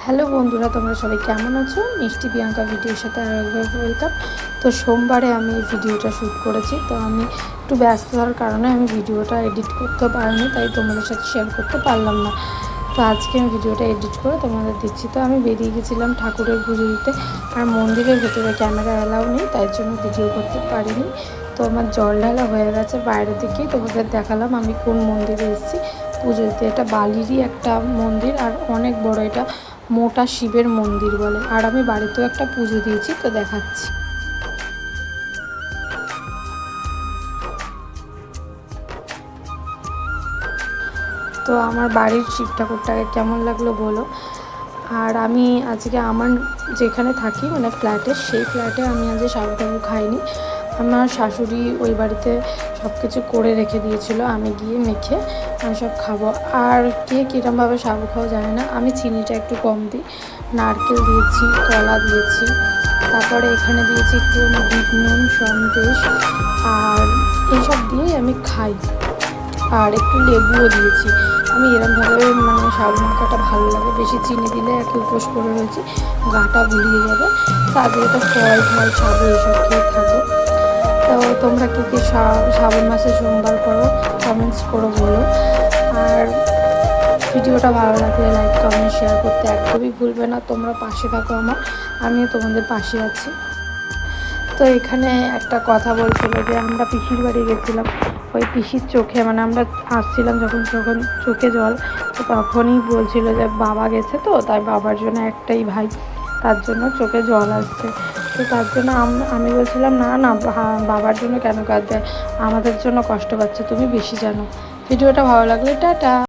Hello বন্ধুরা, তোমরা সবাই কেমন আছো? মিষ্টি প্রিয়াঙ্কা ভিডিওর সাথে আরও একবার ওয়েলকাম। তো সোমবারে আমি এই ভিডিওটা শ্যুট করেছি, তো আমি একটু ব্যস্ত হওয়ার কারণে আমি ভিডিওটা এডিট করতে পারিনি, তাই তোমাদের সাথে শেয়ার করতে পারলাম না। তো আজকে আমি ভিডিওটা এডিট করে তোমাদের দিচ্ছি। তো আমি বেরিয়ে গেছিলাম ঠাকুরের পুজো দিতে, আর মন্দিরের ভেতরে ক্যামেরা অ্যালাউ নেই, তাই জন্য ভিডিও করতে পারিনি। তো আমার জল ঢালা হয়ে গেছে, বাইরে থেকেই তোমাদের দেখালাম আমি কোন মন্দিরে এসেছি পুজো দিতে। এটা বালিরই একটা মন্দির, আর অনেক বড়, এটা মোটা শিবের মন্দির বলে। আর আমি বাড়িতেও একটা পুজো দিয়েছি, তো দেখাচ্ছি। তো আমার বাড়ির শিব ঠাকুরটাকে কেমন লাগলো বলো। আর আমি আজকে আমার যেখানে থাকি মানে ফ্ল্যাটে, সেই ফ্ল্যাটে আমি আজকে সাবু টাবু খাইনি। আমার শাশুড়ি ওই বাড়িতে সব কিছু করে রেখে দিয়েছিল, আমি গিয়ে মেখে আমি সব খাবো। আর কে কীরমভাবে সাবু খাওয়া জানে না, আমি চিনিটা একটু কম দিই, নারকেল দিয়েছি, কলা দিয়েছি, তারপরে এখানে দিয়েছি একটু বিট নুন, সন্দেশ, আর এইসব দিয়েই আমি খাই। আর একটু লেবুও দিয়েছি। আমি এরমভাবে মানে সাবু মাখাটা ভালো লাগে, বেশি চিনি দিলে একই উপোস করে রয়েছে, গাটা গুলিয়ে যাবে। তো আজকে তো ফল সাবু এইসব খেয়ে থাকো। তো তোমরা কী কী শ্রাবণ মাসে সোমবার করো কমেন্টস করো বলো। আর ভিডিওটা ভালো লাগলে লাইক কমেন্ট শেয়ার করতে একদমই ভুলবে না। তোমরা পাশে থাকো আমার, আমিও তোমাদের পাশে আছি। তো এখানে একটা কথা বলছিল যে আমরা পিসির বাড়ি গেছিলাম, ওই পিসির চোখে মানে আমরা আসছিলাম যখন চোখে জল, তো তখনই বলছিল যে বাবা গেছে, তো তাই বাবার জন্য একটাই ভাই, তার জন্য চোখে জল আসছে। তো তার জন্য আমি বলছিলাম না না, বাবার জন্য কেন কাঁদবে, আমাদের জন্য কষ্ট পাচ্ছে, তুমি বেশি জানো। ভিডিওটা ভালো লাগলে টাটা।